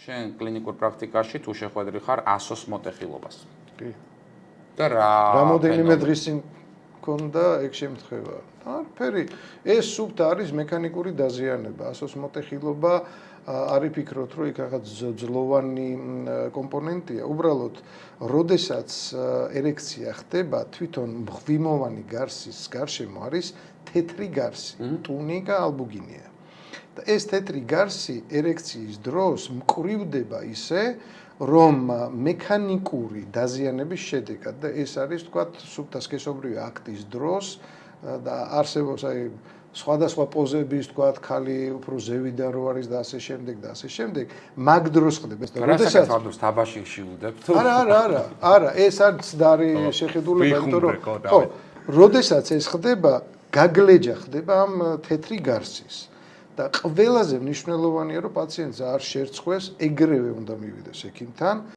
შენ კლინიკურ პრაქტიკაში თუ შეხვედრი ხარ ასოს მოტეხილობას. კი. და რა რამოდენიმე დღის წინ მქონდა ეგ შემთხვევა. არაფერი, ეს სუფთ არის მექანიკური დაზიანება, ასოს მოტეხილობა არ იფიქროთ, რომ იქ რაღაც ძლოვანი კომპონენტია, უბრალოდ როდესაც ერექცია ხდება, თვითონ მღვიმოვანი გარსის გარშემო არის თეთრი გარსი, ტუნიკა ალბუგინია. და ეს თეთრი გარსი ერექციის დროს მკვრივდება ისე, რომ მექანიკური დაზიანების შედეგად და ეს არის თქვათ სუფთა სქესობრივი აქტის დროს და არსებობს აი სხვადასხვა პოზების თქვათ ხალი უფრო ზევიდან რო არის და ასე შემდეგ და ასე შემდეგ მაგ დროს ხდება ეს და როდესაც ვარდოს თაბაში შევუდებ თუ არა ეს არც დარი შეხედულება იმიტომ რომ ხო როდესაც ეს ხდება გაგლეჯა ხდება ამ თეთრი გარსის და ყველაზე მნიშვნელოვანია რომ პაციენტს არ შერცხვეს ეგრევე უნდა მივიდეს ექიმთან